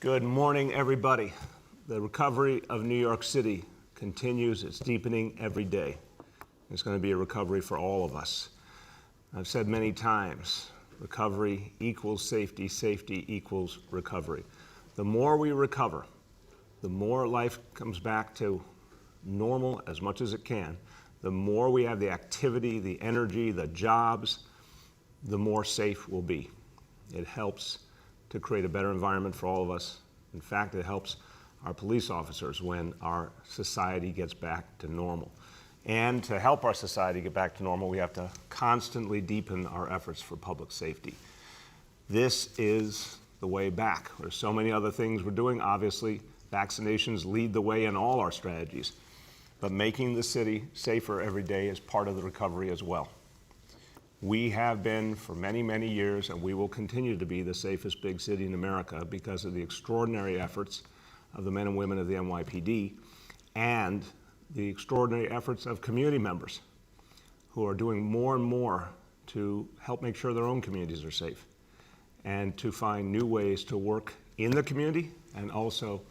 Good morning, everybody. The recovery of New York City continues. It's deepening every day. It's going to be a recovery for all of us. I've said many times, recovery equals safety, safety equals recovery. The more we recover, the more life comes back to normal as much as it can, the more we have the activity, the energy, the jobs, the more safe we'll be. It helps to create a better environment for all of us. In fact, it helps our police officers when our society gets back to normal. And to help our society get back to normal, we have to constantly deepen our efforts for public safety. This is the way back. There's so many other things we're doing. Obviously, vaccinations lead the way in all our strategies. But making the city safer every day is part of the recovery as well. We have been for many, many years, and we will continue to be the safest big city in America because of the extraordinary efforts of the men and women of the NYPD and the extraordinary efforts of community members who are doing more and more to help make sure their own communities are safe and to find new ways to work in the community and also,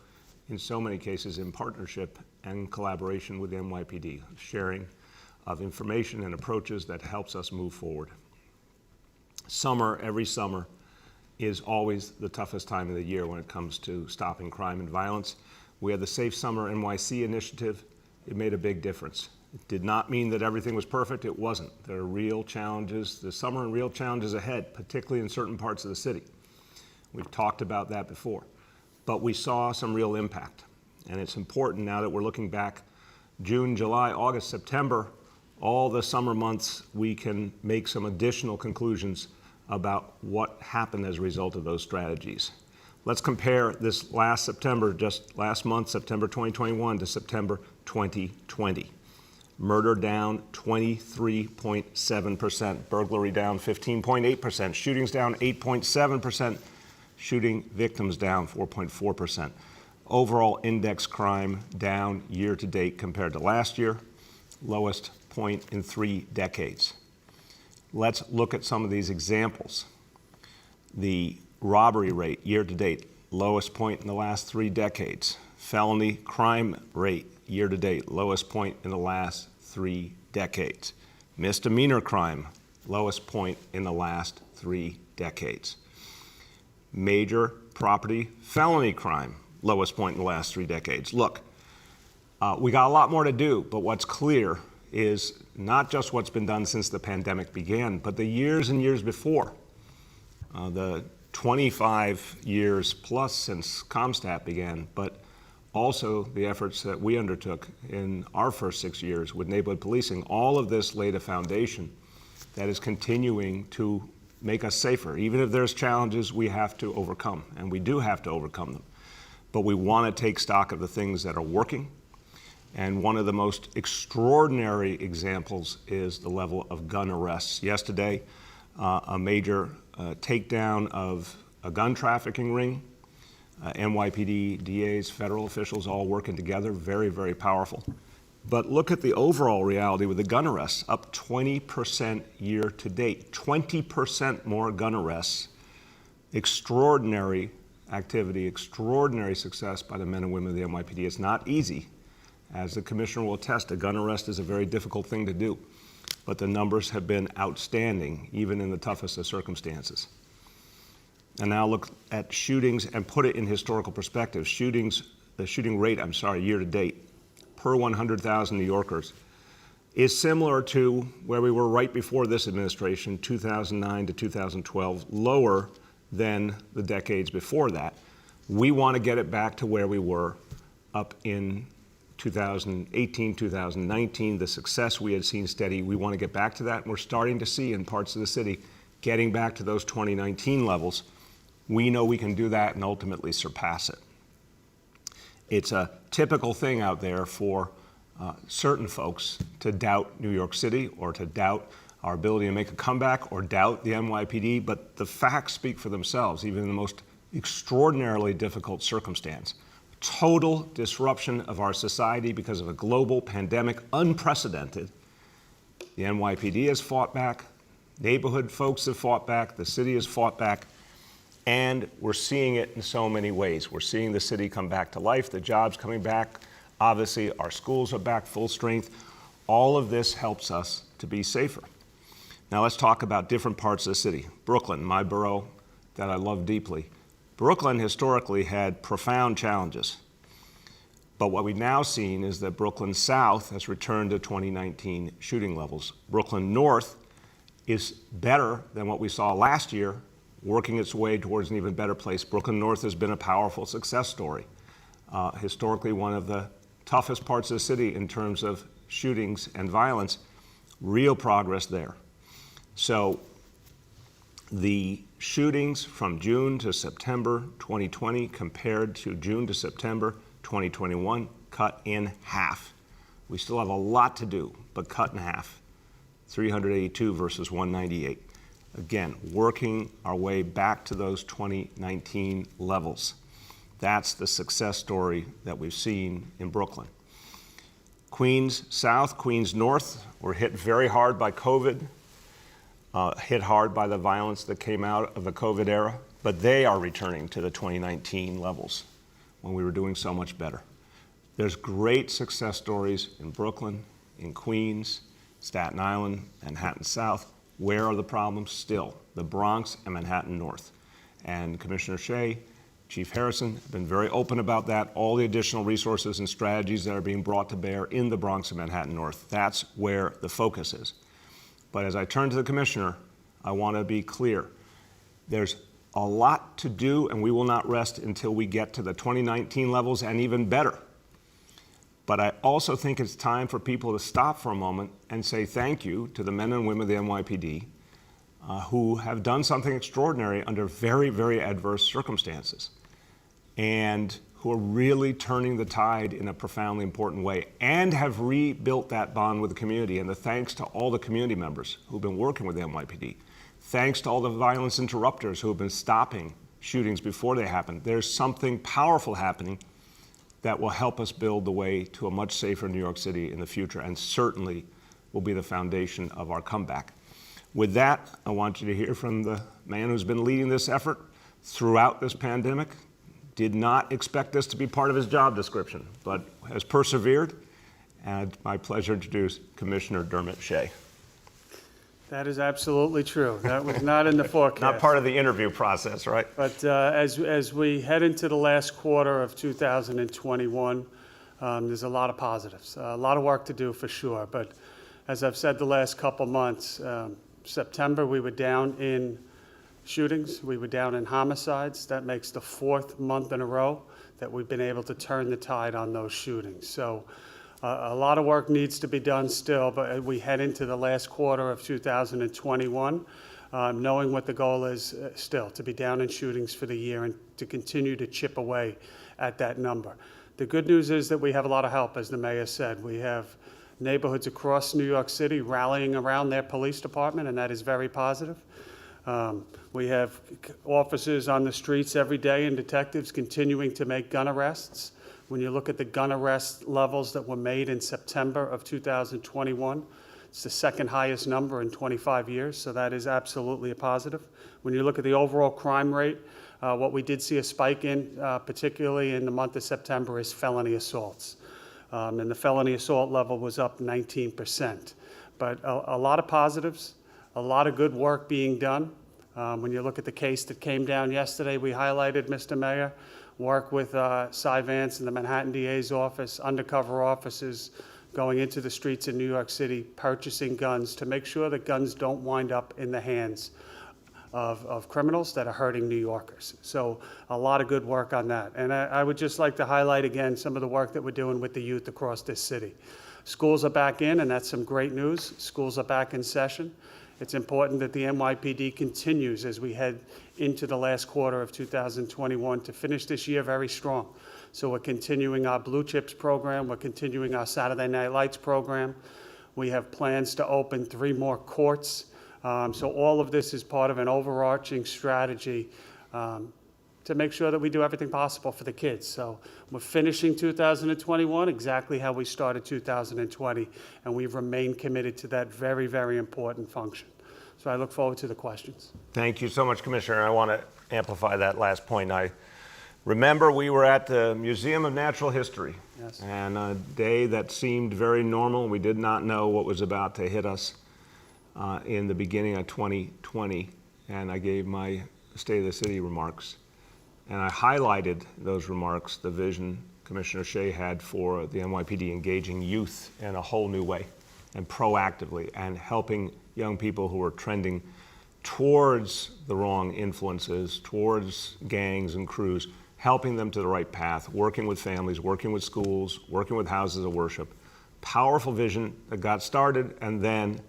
in so many cases, in partnership and collaboration with the NYPD, sharing of information and approaches that helps us move forward. Summer, every summer, is always the toughest time of the year when it comes to stopping crime and violence. We had the Safe Summer NYC initiative. It made a big difference. It did not mean that everything was perfect. It wasn't. There are real challenges this summer and real challenges ahead, particularly in certain parts of the city. We've talked about that before. But we saw some real impact. And it's important now that we're looking back June, July, August, September, all the summer months, we can make some additional conclusions about what happened as a result of those strategies. Let's compare this last September, just last month, September 2021 to September 2020. Murder down 23.7%, burglary down 15.8%, shootings down 8.7%, shooting victims down 4.4%. Overall index crime down year to date compared to last year, lowest point in 3 decades. Let's look at some of these examples. The robbery rate year to date, lowest point in the last 3 decades. Felony crime rate year to date, lowest point in the last 3 decades. Misdemeanor crime, lowest point in the last 3 decades. Major property felony crime, lowest point in the last 3 decades. Look, we got a lot more to do, but what's clear is not just what's been done since the pandemic began, but the years and years before. The 25 years plus since CompStat began, but also the efforts that we undertook in our first 6 years with neighborhood policing. All of this laid a foundation that is continuing to make us safer. Even if there's challenges we have to overcome, and we do have to overcome them. But we want to take stock of the things that are working. And one of the most extraordinary examples is the level of gun arrests. Yesterday, a major takedown of a gun trafficking ring. NYPD, DAs, federal officials all working together, very, very powerful. But look at the overall reality with the gun arrests, up 20% year to date, 20% more gun arrests. Extraordinary activity, extraordinary success by the men and women of the NYPD. It's not easy. As the commissioner will attest, a gun arrest is a very difficult thing to do, but the numbers have been outstanding, even in the toughest of circumstances. And now look at shootings and put it in historical perspective. The shooting rate, year to date, per 100,000 New Yorkers, is similar to where we were right before this administration, 2009 to 2012, lower than the decades before that. We want to get it back to where we were up in 2018, 2019, the success we had seen steady. We want to get back to that, and we're starting to see in parts of the city getting back to those 2019 levels. We know we can do that and ultimately surpass it. It's a typical thing out there for certain folks to doubt New York City or to doubt our ability to make a comeback or doubt the NYPD, but the facts speak for themselves, even in the most extraordinarily difficult circumstance. Total disruption of our society because of a global pandemic, unprecedented. The NYPD has fought back, neighborhood folks have fought back, the city has fought back, And we're seeing it in so many ways. We're seeing the city come back to life, the jobs coming back. Obviously, our schools are back full strength. All of this helps us to be safer. Now let's talk about different parts of the city. Brooklyn, my borough that I love deeply. Brooklyn historically had profound challenges. But what we've now seen is that Brooklyn South has returned to 2019 shooting levels. Brooklyn North is better than what we saw last year, working its way towards an even better place. Brooklyn North has been a powerful success story. Historically, one of the toughest parts of the city in terms of shootings and violence, real progress there. So the shootings from June to September 2020 compared to June to September 2021 cut in half. We still have a lot to do, but cut in half. 382 versus 198. Again, working our way back to those 2019 levels. That's the success story that we've seen in Brooklyn. Queens South, Queens North were hit very hard by COVID, hit hard by the violence that came out of the COVID era, but they are returning to the 2019 levels when we were doing so much better. There's great success stories in Brooklyn, in Queens, Staten Island, Manhattan South. Where are the problems still? The Bronx and Manhattan North. And Commissioner Shea, Chief Harrison have been very open about that, all the additional resources and strategies that are being brought to bear in the Bronx and Manhattan North. That's where the focus is. But as I turn to the Commissioner, I want to be clear. There's a lot to do, and we will not rest until we get to the 2019 levels and even better. But I also think it's time for people to stop for a moment and say thank you to the men and women of the NYPD who have done something extraordinary under very, very adverse circumstances and who are really turning the tide in a profoundly important way and have rebuilt that bond with the community. And the thanks to all the community members who've been working with the NYPD. Thanks to all the violence interrupters who have been stopping shootings before they happen. There's something powerful happening that will help us build the way to a much safer New York City in the future, and certainly will be the foundation of our comeback. With that, I want you to hear from the man who's been leading this effort throughout this pandemic. Did not expect this to be part of his job description, but has persevered. And it's my pleasure to introduce Commissioner Dermot Shea. That is absolutely true. That was not in the forecast. Not part of the interview process, right? But as we head into the last quarter of 2021, there's a lot of positives, a lot of work to do for sure. But as I've said the last couple months, September we were down in shootings, we were down in homicides. That makes the fourth month in a row that we've been able to turn the tide on those shootings. So a lot of work needs to be done still, but we head into the last quarter of 2021, knowing what the goal is still, to be down in shootings for the year and to continue to chip away at that number. The good news is that we have a lot of help, as the mayor said. We have neighborhoods across New York City rallying around their police department, and that is very positive. We have officers on the streets every day and detectives continuing to make gun arrests. When you look at the gun arrest levels that were made in September of 2021, it's the second highest number in 25 years, so that is absolutely a positive. When you look at the overall crime rate, what we did see a spike in, particularly in the month of September, is felony assaults. And the felony assault level was up 19%. But a lot of positives, a lot of good work being done. When you look at the case that came down yesterday, we highlighted, Mr. Mayor, work with Cy Vance and the Manhattan DA's office, undercover officers going into the streets in New York City, purchasing guns to make sure that guns don't wind up in the hands of criminals that are hurting New Yorkers. So a lot of good work on that. And I would just like to highlight again some of the work that we're doing with the youth across this city. Schools are back in, and that's some great news. Schools are back in session. It's important that the NYPD continues as we head into the last quarter of 2021 to finish this year very strong. So we're continuing our Blue Chips program. We're continuing our Saturday Night Lights program. We have plans to open 3 more courts. So all of this is part of an overarching strategy to make sure that we do everything possible for the kids. So we're finishing 2021 exactly how we started 2020, and we've remained committed to that very, very important function. So I look forward to the questions. Thank you so much, Commissioner. I want to amplify that last point. I remember we were at the Museum of Natural History, Yes. and a day that seemed very normal. We did not know what was about to hit us in the beginning of 2020, and I gave my State of the City remarks. And I highlighted those remarks, the vision Commissioner Shea had for the NYPD engaging youth in a whole new way and proactively and helping young people who are trending towards the wrong influences, towards gangs and crews, helping them to the right path, working with families, working with schools, working with houses of worship. Powerful vision that got started, and then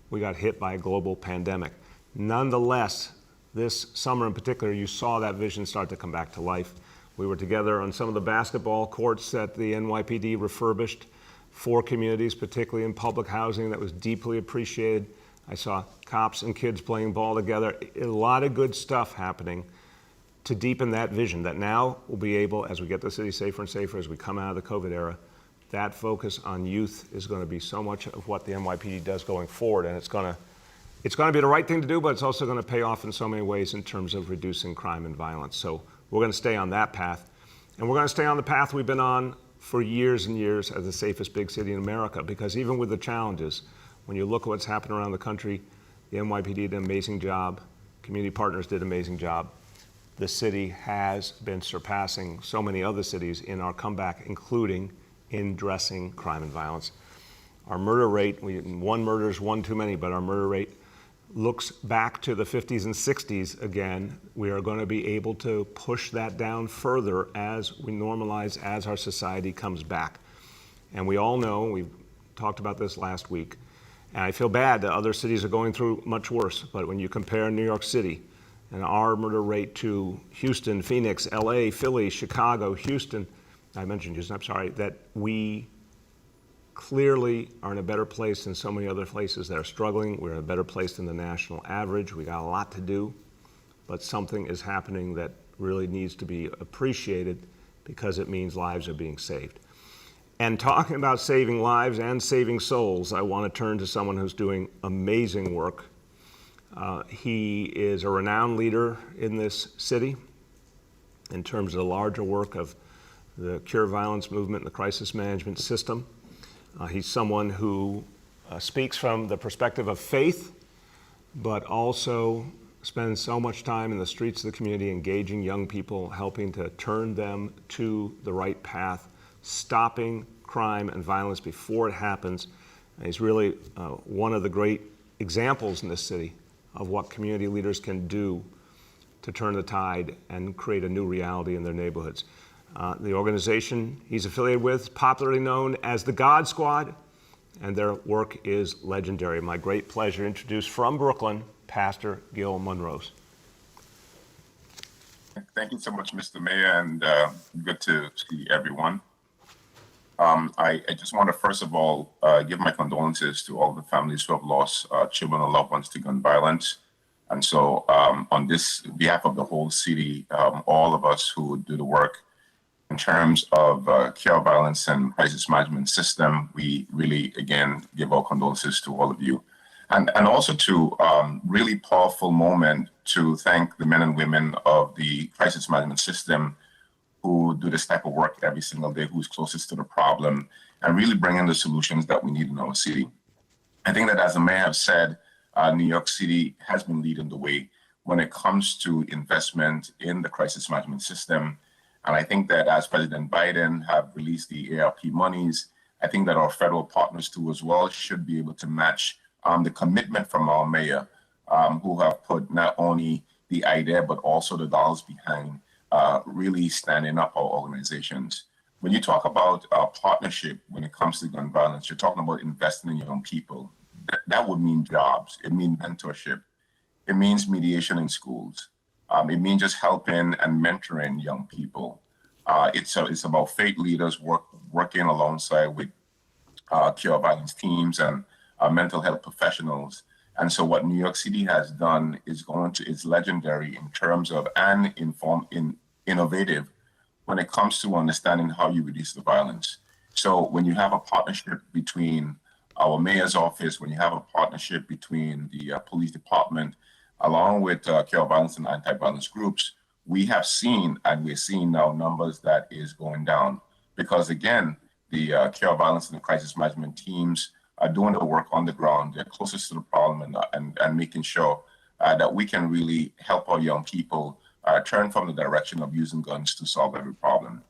we got hit by a global pandemic. Nonetheless, this summer in particular, you saw that vision start to come back to life. We were together on some of the basketball courts that the NYPD refurbished for communities, particularly in public housing. That was deeply appreciated. I saw cops and kids playing ball together. A lot of good stuff happening to deepen that vision that now we'll be able, as we get the city safer and safer, as we come out of the COVID era, that focus on youth is going to be so much of what the NYPD does going forward. And it's going to be the right thing to do, but it's also going to pay off in so many ways in terms of reducing crime and violence. So we're going to stay on that path. And we're going to stay on the path we've been on for years and years as the safest big city in America, because even with the challenges, when you look at what's happened around the country, the NYPD did an amazing job. Community partners did an amazing job. The city has been surpassing so many other cities in our comeback, including in addressing crime and violence. Our murder rate, one murder is one too many, but our murder rate looks back to the 50s and 60s again. We are going to be able to push that down further as we normalize, as our society comes back. And we all know, we talked about this last week, and I feel bad that other cities are going through much worse, but when you compare New York City and our murder rate to Houston, Phoenix, LA, Philly, Chicago, Houston, I mentioned Houston, I'm sorry, that we clearly are in a better place than so many other places that are struggling. We're in a better place than the national average. We got a lot to do, but something is happening that really needs to be appreciated because it means lives are being saved. And talking about saving lives and saving souls, I want to turn to someone who's doing amazing work. He is a renowned leader in this city in terms of the larger work of the Cure Violence movement and the crisis management system. He's someone who speaks from the perspective of faith, but also spends so much time in the streets of the community engaging young people, helping to turn them to the right path, stopping crime and violence before it happens. And he's really one of the great examples in this city of what community leaders can do to turn the tide and create a new reality in their neighborhoods. The organization he's affiliated with is popularly known as the God Squad, and their work is legendary. My great pleasure to introduce from Brooklyn, Pastor Gil Monrose. Thank you so much, Mr. Mayor, and good to see everyone. I just want to, first of all, give my condolences to all the families who have lost children or loved ones to gun violence. And so on this behalf of the whole city, all of us who do the work in terms of cure violence and crisis management system, we really, again, give our condolences to all of you. And also to really powerful moment to thank the men and women of the crisis management system who do this type of work every single day, who's closest to the problem, and really bring in the solutions that we need in our city. I think that, as the mayor have said, New York City has been leading the way when it comes to investment in the crisis management system. And I think that as President Biden have released the ARP monies, I think that our federal partners too as well should be able to match the commitment from our mayor, who have put not only the idea, but also the dollars behind really standing up our organizations. When you talk about partnership when it comes to gun violence, you're talking about investing in young people. That would mean jobs. It means mentorship. It means mediation in schools. It means just helping and mentoring young people. It's about faith leaders working alongside with cure violence teams and mental health professionals. And so what New York City has done is legendary in terms of innovative when it comes to understanding how you reduce the violence. So when you have a partnership between our mayor's office, when you have a partnership between the police department, along with care of violence and anti-violence groups, we have seen, and we're seeing now numbers that is going down. Because again, the care of violence and the crisis management teams are doing the work on the ground. They're closest to the problem and making sure that we can really help our young people turn from the direction of using guns to solve every problem.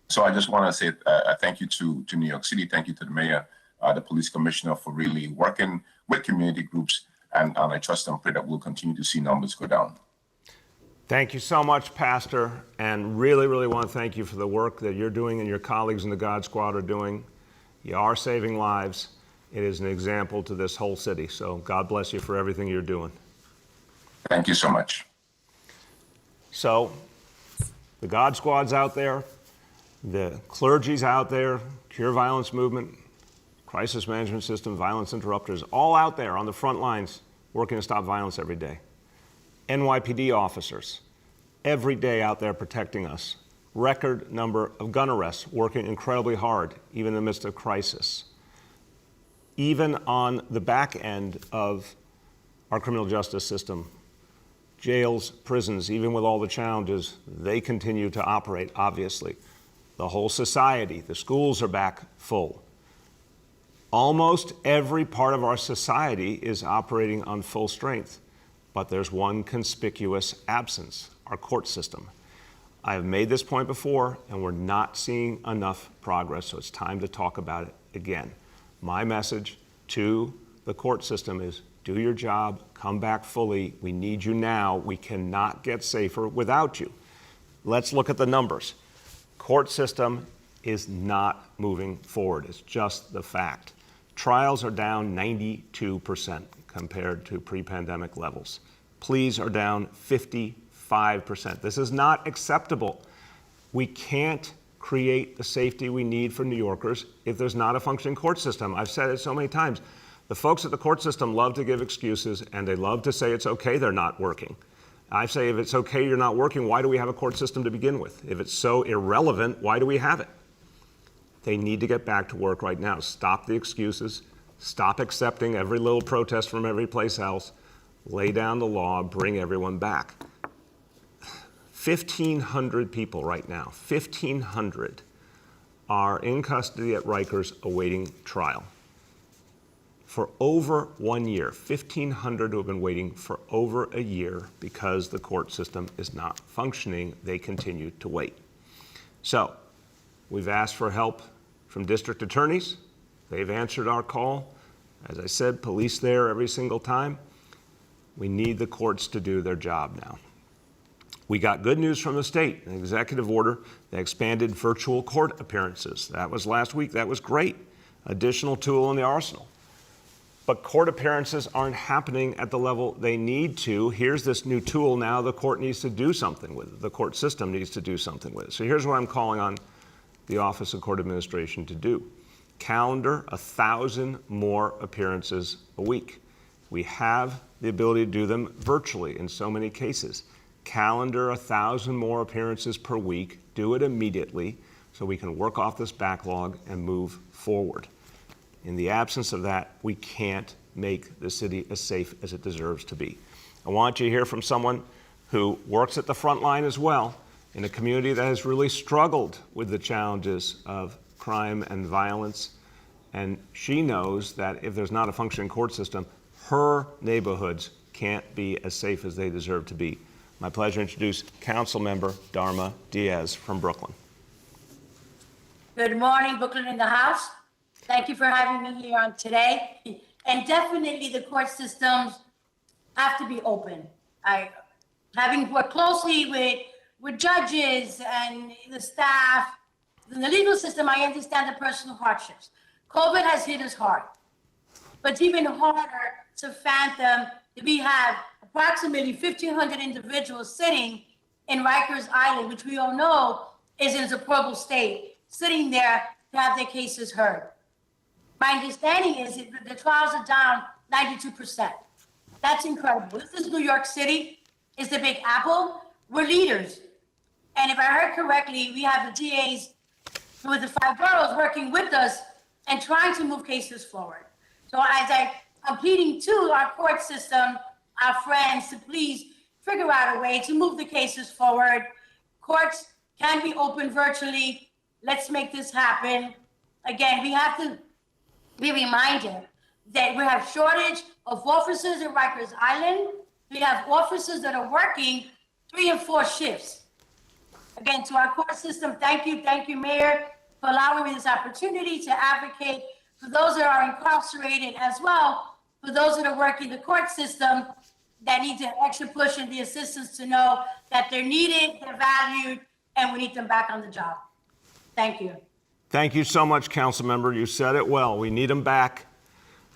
So I just want to say thank you to New York City. Thank you to the mayor, the police commissioner for really working with community groups. And I trust and pray that we'll continue to see numbers go down. Thank you so much, Pastor, and really, really want to thank you for the work that you're doing and your colleagues in the God Squad are doing. You are saving lives. It is an example to this whole city. So God bless you for everything you're doing. Thank you so much. So the God Squad's out there, the clergy's out there, Cure Violence Movement, Crisis Management System, Violence Interrupters, all out there on the front lines working to stop violence every day. NYPD officers, every day out there protecting us. Record number of gun arrests, working incredibly hard, even in the midst of crisis. Even on the back end of our criminal justice system, jails, prisons, even with all the challenges, they continue to operate, obviously. The whole society, the schools are back full. Almost every part of our society is operating on full strength, but there's one conspicuous absence, our court system. I have made this point before, and we're not seeing enough progress, so it's time to talk about it again. My message to the court system is do your job, come back fully. We need you now. We cannot get safer without you. Let's look at the numbers. Court system is not moving forward. It's just the fact. Trials are down 92% compared to pre-pandemic levels. Pleas are down 55%. This is not acceptable. We can't create the safety we need for New Yorkers if there's not a functioning court system. I've said it so many times. The folks at the court system love to give excuses, and they love to say it's okay they're not working. I say if it's okay you're not working, why do we have a court system to begin with? If it's so irrelevant, why do we have it? They need to get back to work right now. Stop the excuses. Stop accepting every little protest from every place else. Lay down the law, bring everyone back. 1,500 people right now, 1,500 are in custody at Rikers awaiting trial. For over 1 year, 1,500 who have been waiting for over a year because the court system is not functioning, they continue to wait. So we've asked for help from district attorneys. They've answered our call. As I said, police there every single time. We need the courts to do their job now. We got good news from the state, an executive order that expanded virtual court appearances. That was last week. That was great. Additional tool in the arsenal. But court appearances aren't happening at the level they need to. Here's this new tool now the court needs to do something with it. The court system needs to do something with it. So here's what I'm calling on the Office of Court Administration to do. Calendar 1,000 more appearances a week. We have the ability to do them virtually in so many cases. Calendar 1,000 more appearances per week. Do it immediately so we can work off this backlog and move forward. In the absence of that, we can't make the city as safe as it deserves to be. I want you to hear from someone who works at the front line as well in a community that has really struggled with the challenges of crime and violence. And she knows that if there's not a functioning court system, her neighborhoods can't be as safe as they deserve to be. My pleasure to introduce Council Member Dharma Diaz from Brooklyn. Good morning, Brooklyn in the house. Thank you for having me here on today. And definitely the court systems have to be open. Having worked closely with judges and the staff, in the legal system, I understand the personal hardships. COVID has hit us hard, but it's even harder to fathom that we have approximately 1,500 individuals sitting in Rikers Island, which we all know is in a deplorable state, sitting there to have their cases heard. My understanding is that the trials are down 92%. That's incredible. This is New York City. It's the Big Apple. We're leaders. And if I heard correctly, we have the DAs with the 5 boroughs working with us and trying to move cases forward. So I'm pleading to our court system, our friends, to please figure out a way to move the cases forward. Courts can be open virtually. Let's make this happen. Again, we have to be reminded that we have shortage of officers in Rikers Island. We have officers that are working 3 and 4 shifts. Again, to our court system, thank you, Mayor, for allowing me this opportunity to advocate for those that are incarcerated, as well for those that are working the court system that need the extra push and the assistance to know that they're needed, they're valued, and we need them back on the job. Thank you. Thank you so much, council member. You said it well. We need them back.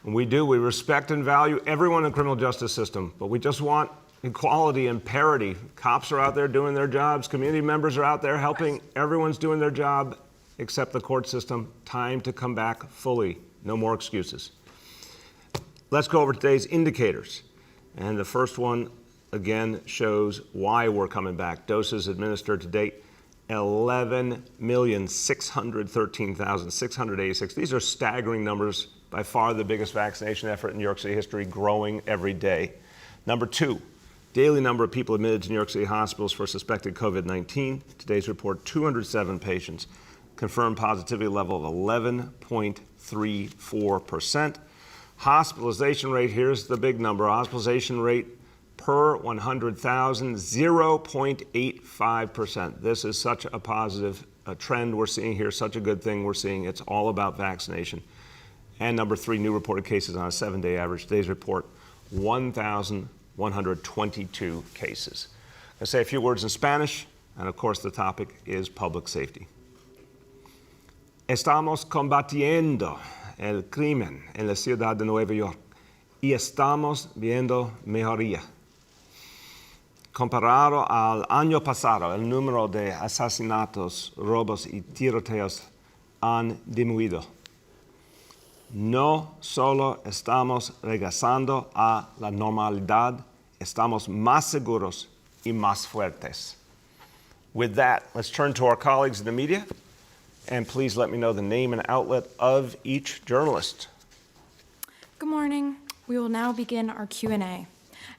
And we do. We respect and value everyone in the criminal justice system, but we just want equality and parity. Cops are out there doing their jobs. Community members are out there helping. Everyone's doing their job except the court system. Time to come back fully. No more excuses. Let's go over today's indicators. And the first one, again, shows why we're coming back. Doses administered to date, 11,613,686. These are staggering numbers. By far the biggest vaccination effort in New York City history, growing every day. Number 2, daily number of people admitted to New York City hospitals for suspected COVID-19. Today's report, 207 patients. Confirmed positivity level of 11.34%. Hospitalization rate, here's the big number. Hospitalization rate per 100,000, 0.85%. This is such a positive trend we're seeing here, such a good thing we're seeing. It's all about vaccination. And number 3, new reported cases on a 7-day average. Today's report, 1,122 cases. I'll say a few words in Spanish, and of course the topic is public safety. Estamos combatiendo el crimen en la ciudad de Nueva York y estamos viendo mejoría. Comparado al año pasado, el número de asesinatos, robos y tiroteos han disminuido. No solo estamos regresando a la normalidad, estamos más seguros y más fuertes. With that, let's turn to our colleagues in the media, and please let me know the name and outlet of each journalist. Good morning. We will now begin our Q&A.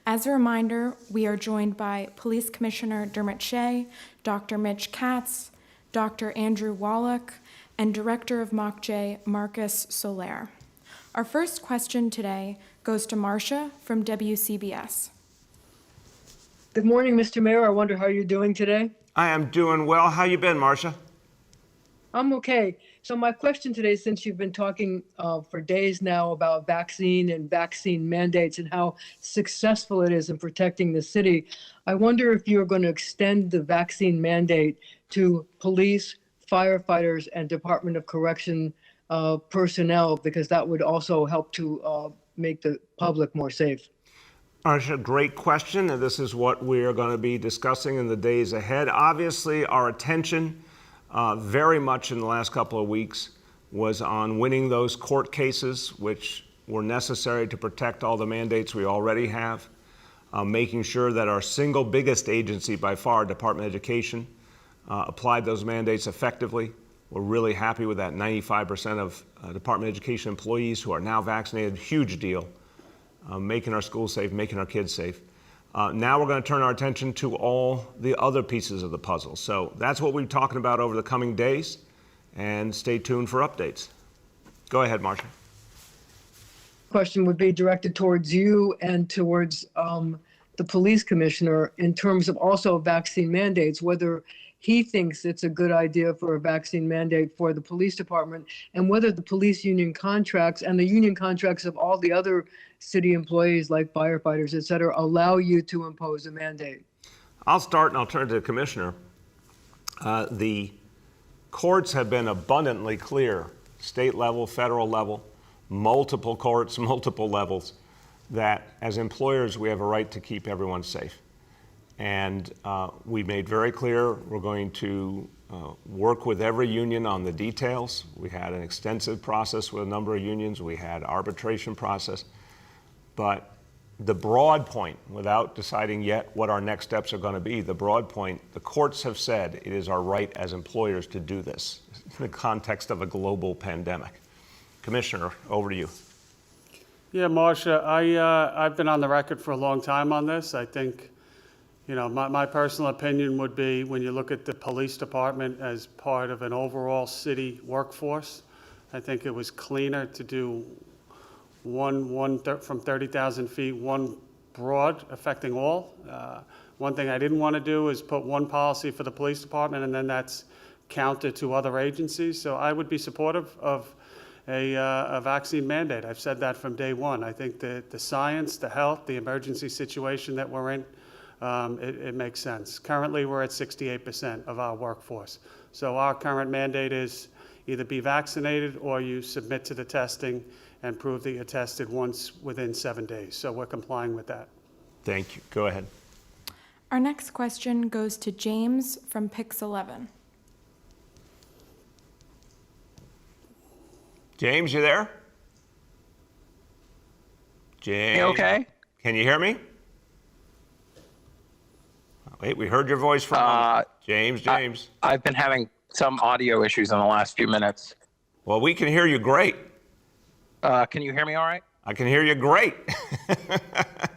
As a reminder, we are joined by Police Commissioner Dermot Shea, Dr. Mitch Katz, Dr. Andrew Wallach, and Director of MOCJ, Marcus Soler. Our first question today goes to Marcia from WCBS. Good morning, Mr. Mayor. I wonder how you're doing today. I am doing well. How you been, Marcia? I'm okay. So my question today, since you've been talking for days now about vaccine and vaccine mandates and how successful it is in protecting the city, I wonder if you're going to extend the vaccine mandate to police, firefighters, and Department of Correction personnel, because that would also help to make the public more safe. Marcia, great question, and this is what we are going to be discussing in the days ahead. Obviously, our attention very much in the last couple of weeks was on winning those court cases, which were necessary to protect all the mandates we already have, making sure that our single biggest agency by far, Department of Education, applied those mandates effectively. We're really happy with that. 95% of Department of Education employees who are now vaccinated, huge deal, making our schools safe, making our kids safe. Now we're going to turn our attention to all the other pieces of the puzzle. So that's what we'll be talking about over the coming days, and stay tuned for updates. Go ahead, Marcia. Question would be directed towards you and towards the police commissioner in terms of also vaccine mandates, whether he thinks it's a good idea for a vaccine mandate for the police department, and whether the police union contracts and the union contracts of all the other city employees like firefighters, et cetera, allow you to impose a mandate. I'll start and I'll turn to the commissioner. The courts have been abundantly clear, state level, federal level, multiple courts, multiple levels, that as employers we have a right to keep everyone safe. And we made very clear we're going to work with every union on the details. We had an extensive process with a number of unions. We had arbitration process. But the broad point, without deciding yet what our next steps are going to be, the broad point, the courts have said it is our right as employers to do this in the context of a global pandemic. Commissioner, over to you. Yeah, Marcia, I've been on the record for a long time on this. I think, my personal opinion would be when you look at the police department as part of an overall city workforce, I think it was cleaner to do from 30,000 feet, one broad affecting all. One thing I didn't want to do is put one policy for the police department and then that's counted to other agencies. So I would be supportive of a vaccine mandate. I've said that from day one. I think that the science, the health, the emergency situation that we're in, it makes sense. Currently, we're at 68% of our workforce. So our current mandate is either be vaccinated or you submit to the testing and prove that you're tested once within 7 days. So we're complying with that. Thank you. Go ahead. Our next question goes to James from Pix 11. James, you there? James. Hey, okay. Can you hear me? Wait, we heard your voice from James. I've been having some audio issues in the last few minutes. Well, we can hear you great. Can you hear me all right? I can hear you great.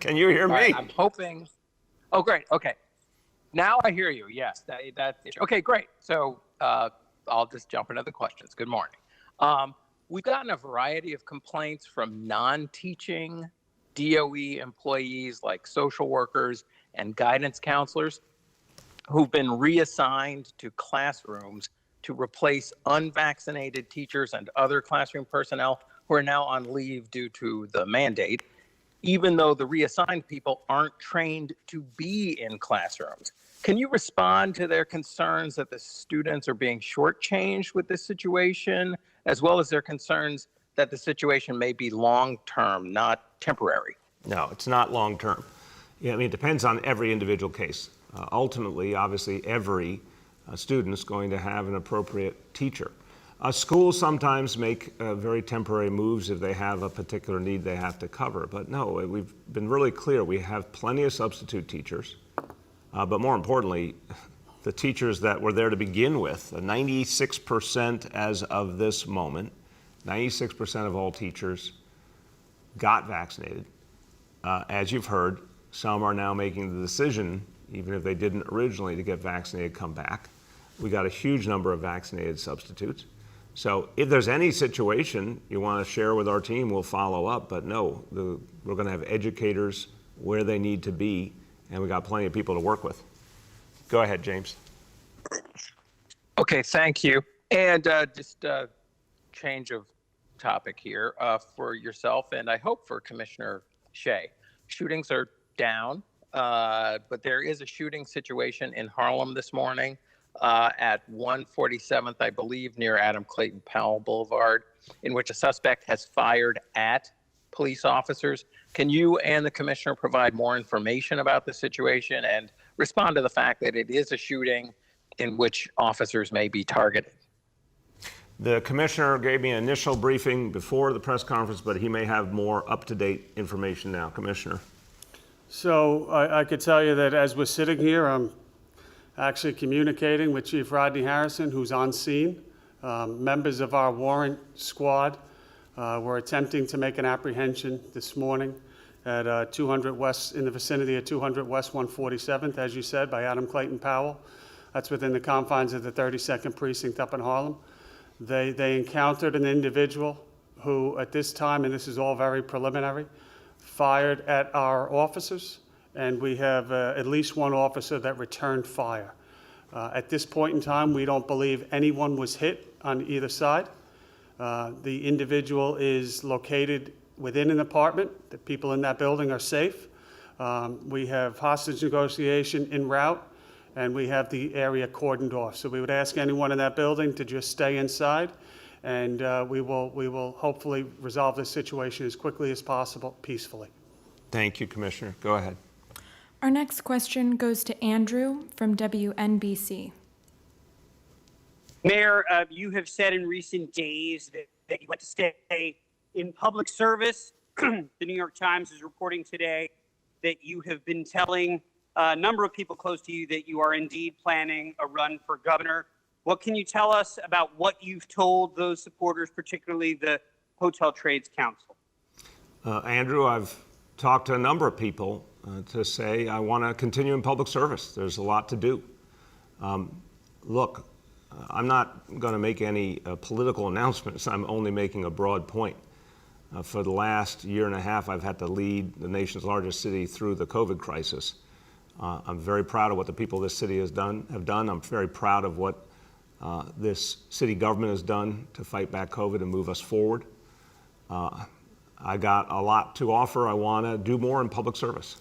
Can you hear All me? right, I'm hoping. Oh, great. Okay. Now I hear you. Yes, that's the issue. Okay, great. So I'll just jump into the questions. Good morning. We've gotten a variety of complaints from non-teaching DOE employees like social workers and guidance counselors who've been reassigned to classrooms to replace unvaccinated teachers and other classroom personnel who are now on leave due to the mandate, even though the reassigned people aren't trained to be in classrooms. Can you respond to their concerns that the students are being shortchanged with this situation, as well as their concerns that the situation may be long-term, not temporary? No, it's not long-term. Yeah, I mean, it depends on every individual case. Ultimately, obviously, every student is going to have an appropriate teacher. Schools sometimes make very temporary moves if they have a particular need they have to cover. But no, we've been really clear. We have plenty of substitute teachers. But more importantly, the teachers that were there to begin with, 96% as of this moment, 96% of all teachers got vaccinated. As you've heard, some are now making the decision, even if they didn't originally, to get vaccinated, come back. We got a huge number of vaccinated substitutes. So if there's any situation you want to share with our team, we'll follow up. But no, we're going to have educators where they need to be, and we got plenty of people to work with. Go ahead, James. Okay, thank you. And just a change of topic here for yourself, and I hope for Commissioner Shea. Shootings are down, but there is a shooting situation in Harlem this morning at 147th, I believe, near Adam Clayton Powell Boulevard, in which a suspect has fired at police officers. Can you and the commissioner provide more information about the situation and respond to the fact that it is a shooting in which officers may be targeted? The commissioner gave me an initial briefing before the press conference, but he may have more up-to-date information now. Commissioner. So I could tell you that as we're sitting here, I'm actually communicating with Chief Rodney Harrison, who's on scene. Members of our warrant squad were attempting to make an apprehension this morning at 200 West, in the vicinity of 200 West 147th, as you said, by Adam Clayton Powell. That's within the confines of the 32nd Precinct up in Harlem. They encountered an individual who, at this time, and this is all very preliminary, fired at our officers, and we have at least one officer that returned fire. At this point in time, we don't believe anyone was hit on either side. The individual is located within an apartment. The people in that building are safe. We have hostage negotiation en route, and we have the area cordoned off. So we would ask anyone in that building to just stay inside, and we will hopefully resolve this situation as quickly as possible, peacefully. Thank you, Commissioner. Go ahead. Our next question goes to Andrew from WNBC. Mayor, you have said in recent days that you want to stay in public service. The New York Times is reporting today that you have been telling a number of people close to you that you are indeed planning a run for governor. What can you tell us about what you've told those supporters, particularly the Hotel Trades Council? Andrew, I've talked to a number of people to say I want to continue in public service. There's a lot to do. Look, I'm not going to make any political announcements. I'm only making a broad point. For the last year and a half, I've had to lead the nation's largest city through the COVID crisis. I'm very proud of what the people of this city have done. I'm very proud of what this city government has done to fight back COVID and move us forward. I got a lot to offer. I want to do more in public service.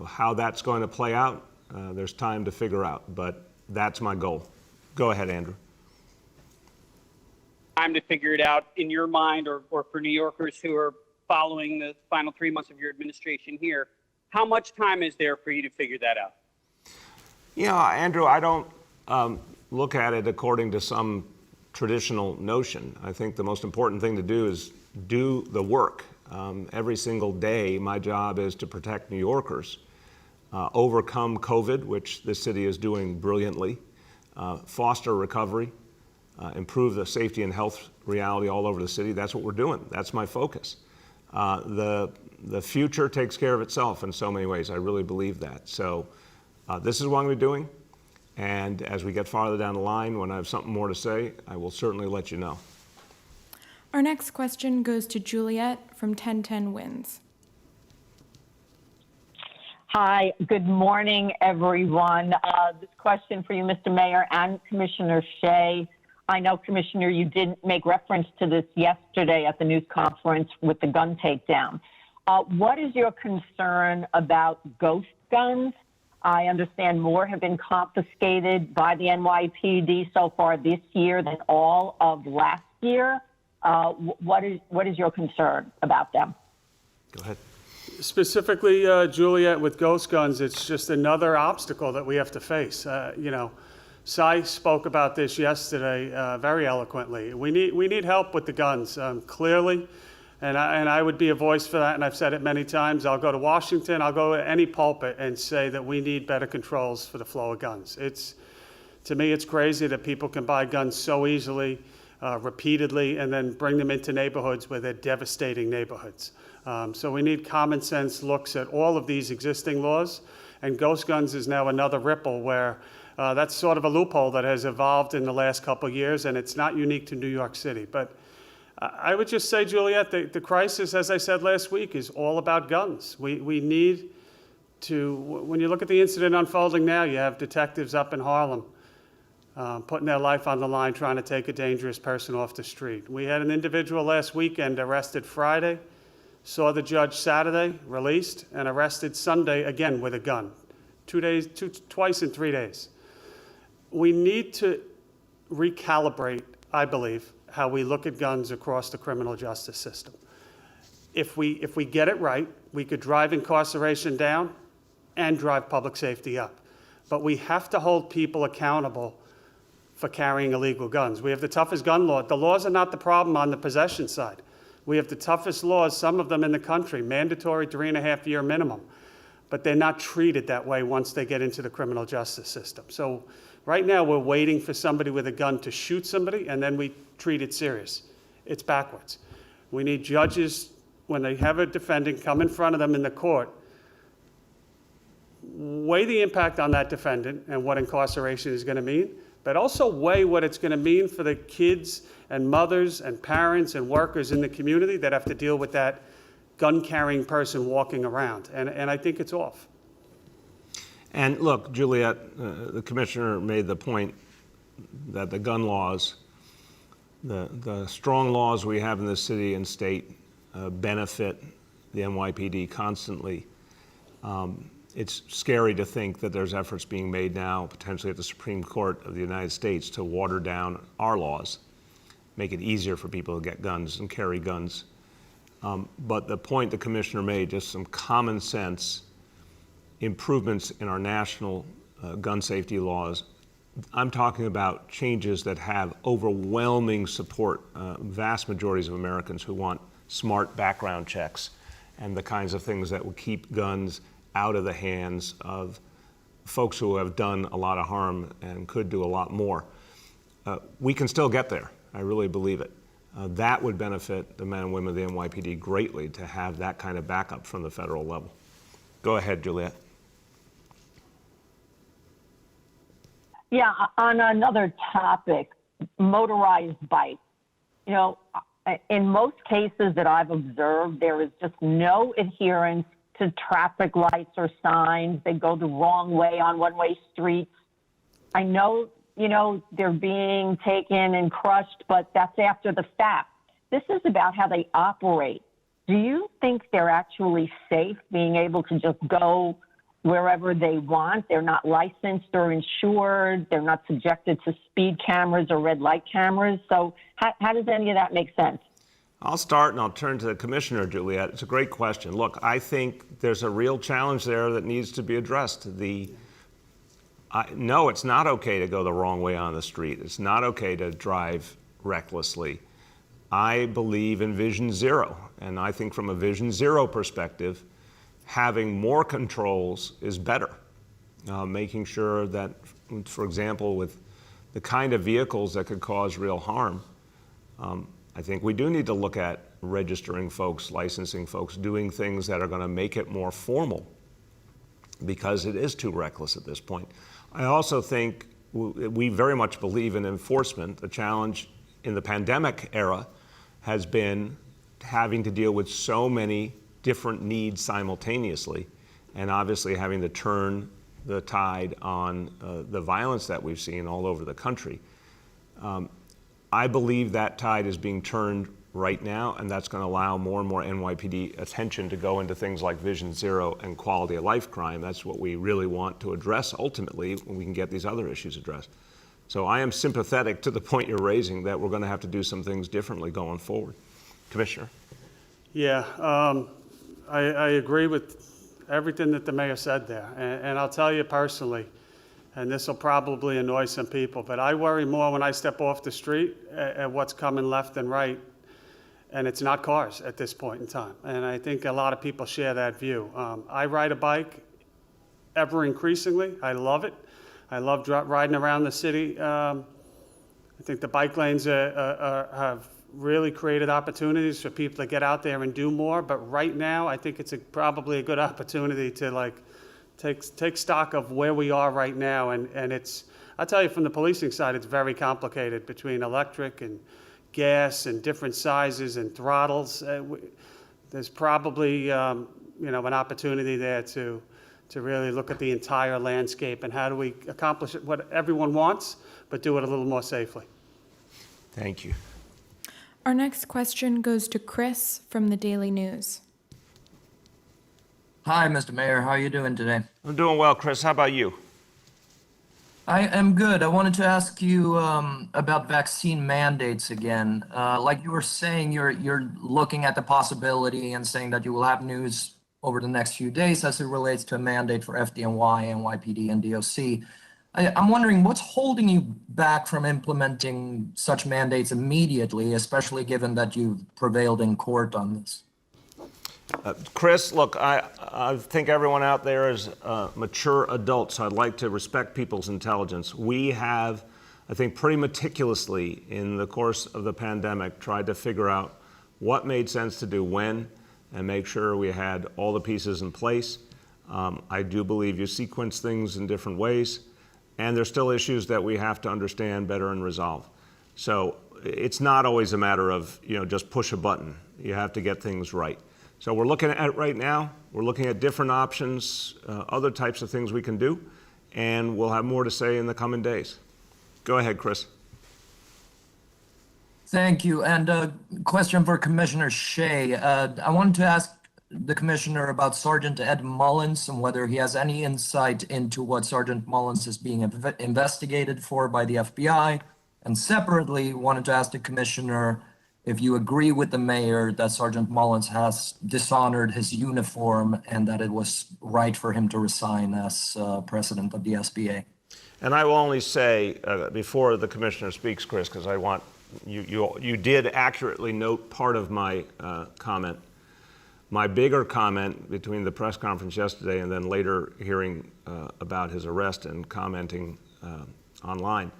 How that's going to play out, there's time to figure out, but that's my goal. Go ahead, Andrew. Time to figure it out in your mind, or for New Yorkers who are following the final 3 months of your administration here, how much time is there for you to figure that out? You know, Andrew, I don't look at it according to some traditional notion. I think the most important thing to do is do the work. Every single day, my job is to protect New Yorkers, overcome COVID, which this city is doing brilliantly, foster recovery, improve the safety and health reality all over the city. That's what we're doing. That's my focus. The future takes care of itself in so many ways. I really believe that. So this is what I'm going to be doing. And as we get farther down the line, when I have something more to say, I will certainly let you know. Our next question goes to Juliet from 1010 Wins. Hi, good morning, everyone. This question for you, Mr. Mayor and Commissioner Shea. I know, Commissioner, you didn't make reference to this yesterday at the news conference with the gun takedown. What is your concern about ghost guns? I understand more have been confiscated by the NYPD so far this year than all of last year. What is your concern about them? Go ahead. Specifically, Juliet, with ghost guns, it's just another obstacle that we have to face. You know, Cy spoke about this yesterday very eloquently. We need help with the guns, clearly, and I would be a voice for that, and I've said it many times. I'll go to Washington, I'll go to any pulpit and say that we need better controls for the flow of guns. To me, it's crazy that people can buy guns so easily, repeatedly, and then bring them into neighborhoods where they're devastating neighborhoods. So we need common sense looks at all of these existing laws, and ghost guns is now another ripple where that's sort of a loophole that has evolved in the last couple of years, and it's not unique to New York City. But I would just say, Juliet, the crisis, as I said last week, is all about guns. We need to, when you look at the incident unfolding now, you have detectives up in Harlem putting their life on the line trying to take a dangerous person off the street. We had an individual last weekend arrested Friday, saw the judge Saturday, released, and arrested Sunday again with a gun. Twice in 3 days. We need to recalibrate, I believe, how we look at guns across the criminal justice system. If we get it right, we could drive incarceration down and drive public safety up. But we have to hold people accountable for carrying illegal guns. We have the toughest gun law. The laws are not the problem on the possession side. We have the toughest laws, some of them in the country, mandatory 3.5-year minimum. But they're not treated that way once they get into the criminal justice system. So right now we're waiting for somebody with a gun to shoot somebody, and then we treat it serious. It's backwards. We need judges, when they have a defendant, come in front of them in the court, weigh the impact on that defendant and what incarceration is going to mean, but also weigh what it's going to mean for the kids and mothers and parents and workers in the community that have to deal with that gun-carrying person walking around. And I think it's off. And look, Juliet, the commissioner made the point that the gun laws, the strong laws we have in this city and state benefit the NYPD constantly. It's scary to think that there's efforts being made now, potentially at the Supreme Court of the United States, to water down our laws, make it easier for people to get guns and carry guns. But the point the commissioner made, just some common sense improvements in our national gun safety laws. I'm talking about changes that have overwhelming support, vast majorities of Americans who want smart background checks and the kinds of things that will keep guns out of the hands of folks who have done a lot of harm and could do a lot more. We can still get there. I really believe it. That would benefit the men and women of the NYPD greatly to have that kind of backup from the federal level. Go ahead, Juliet. Yeah, on another topic, motorized bikes. You know, in most cases that I've observed, there is just no adherence to traffic lights or signs. They go the wrong way on one-way streets. I know, you know, they're being taken and crushed, but that's after the fact. This is about how they operate. Do you think they're actually safe being able to just go wherever they want? They're not licensed or insured. They're not subjected to speed cameras or red light cameras. So how does any of that make sense? I'll start and I'll turn to the Commissioner, Juliet. It's a great question. Look, I think there's a real challenge there that needs to be addressed. No, it's not okay to go the wrong way on the street. It's not okay to drive recklessly. I believe in Vision Zero, and I think from a Vision Zero perspective, having more controls is better. Making sure that, for example, with the kind of vehicles that could cause real harm, I think we do need to look at registering folks, licensing folks, doing things that are going to make it more formal, because it is too reckless at this point. I also think we very much believe in enforcement. The challenge in the pandemic era has been having to deal with so many different needs simultaneously, and obviously having to turn the tide on the violence that we've seen all over the country. I believe that tide is being turned right now, and that's going to allow more and more NYPD attention to go into things like Vision Zero and quality of life crime. That's what we really want to address ultimately when we can get these other issues addressed. So I am sympathetic to the point you're raising that we're going to have to do some things differently going forward. Commissioner? Yeah, I agree with everything that the mayor said there. And I'll tell you personally, and this will probably annoy some people, but I worry more when I step off the street at what's coming left and right, and it's not cars at this point in time. And I think a lot of people share that view. I ride a bike ever increasingly. I love it. I love riding around the city. I think the bike lanes have really created opportunities for people to get out there and do more. But right now, I think it's probably a good opportunity to take stock of where we are right now. And it's, I'll tell you, from the policing side, it's very complicated between electric and gas and different sizes and throttles. There's probably an opportunity there to really look at the entire landscape and how do we accomplish what everyone wants, but do it a little more safely. Thank you. Our next question goes to Chris from the Daily News. Hi, Mr. Mayor. How are you doing today? I'm doing well, Chris. How about you? I am good. I wanted to ask you about vaccine mandates again. Like you were saying, you're looking at the possibility and saying that you will have news over the next few days as it relates to a mandate for FDNY, NYPD, and DOC. I'm wondering what's holding you back from implementing such mandates immediately, especially given that you've prevailed in court on this? Chris, look, I think everyone out there is mature adults, so I'd like to respect people's intelligence. We have, I think, pretty meticulously in the course of the pandemic tried to figure out what made sense to do when and make sure we had all the pieces in place. I do believe you sequence things in different ways, and there's still issues that we have to understand better and resolve. So it's not always a matter of, just push a button. You have to get things right. So we're looking at it right now. We're looking at different options, other types of things we can do, and we'll have more to say in the coming days. Go ahead, Chris. Thank you. And a question for Commissioner Shea. I wanted to ask the Commissioner about Sergeant Ed Mullins and whether he has any insight into what Sergeant Mullins is being investigated for by the FBI. And separately, wanted to ask the Commissioner if you agree with the mayor that Sergeant Mullins has dishonored his uniform and that it was right for him to resign as president of the SBA. And I will only say, before the Commissioner speaks, Chris, because I want you did accurately note part of my comment. My bigger comment between the press conference yesterday and then later hearing about his arrest and commenting online.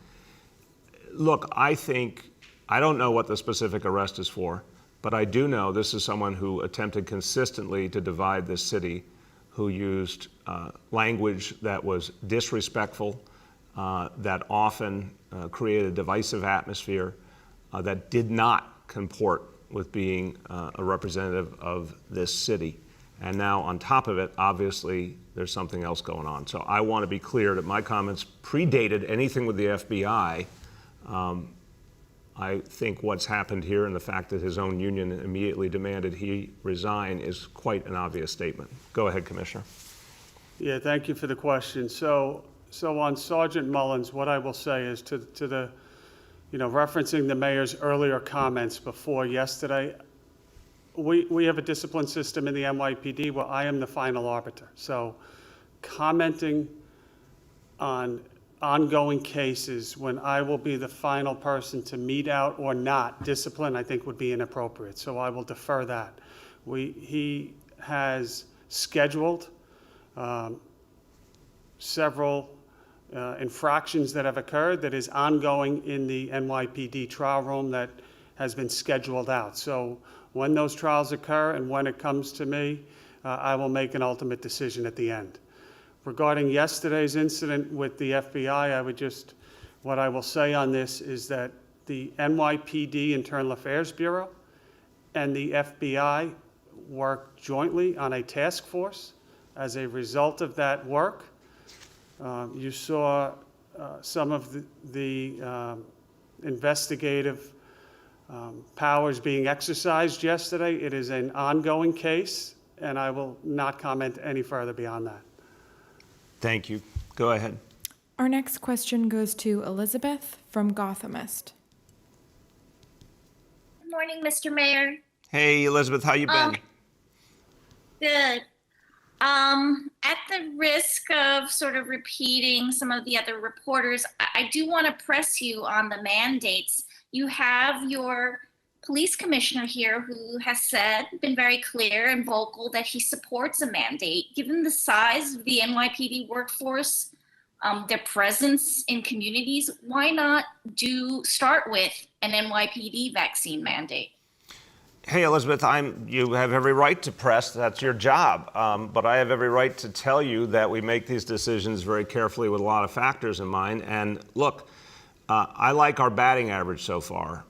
Look, I think I don't know what the specific arrest is for, but I do know this is someone who attempted consistently to divide this city, who used language that was disrespectful, that often created a divisive atmosphere, that did not comport with being a representative of this city. And now on top of it, obviously, there's something else going on. So I want to be clear that my comments predated anything with the FBI. I think what's happened here and the fact that his own union immediately demanded he resign is quite an obvious statement. Go ahead, Commissioner. Yeah, thank you for the question. So on Sergeant Mullins, what I will say is to the, referencing the mayor's earlier comments before yesterday, we have a discipline system in the NYPD where I am the final arbiter. So commenting on ongoing cases when I will be the final person to mete out or not discipline, I think would be inappropriate. So I will defer that. He has scheduled several infractions that have occurred that is ongoing in the NYPD trial room that has been scheduled out. So when those trials occur and when it comes to me, I will make an ultimate decision at the end. Regarding yesterday's incident with the FBI, what I will say on this is that the NYPD Internal Affairs Bureau and the FBI work jointly on a task force. As a result of that work, you saw some of the investigative powers being exercised yesterday. It is an ongoing case, and I will not comment any further beyond that. Thank you. Go ahead. Our next question goes to Elizabeth from Gothamist. Good morning, Mr. Mayor. Hey, Elizabeth, how you been? Good. At the risk of sort of repeating some of the other reporters, I do want to press you on the mandates. You have your police commissioner here who has been very clear and vocal that he supports a mandate. Given the size of the NYPD workforce, their presence in communities, why not start with an NYPD vaccine mandate? Hey, Elizabeth, you have every right to press. That's your job. But I have every right to tell you that we make these decisions very carefully with a lot of factors in mind. And look, I like our batting average so far.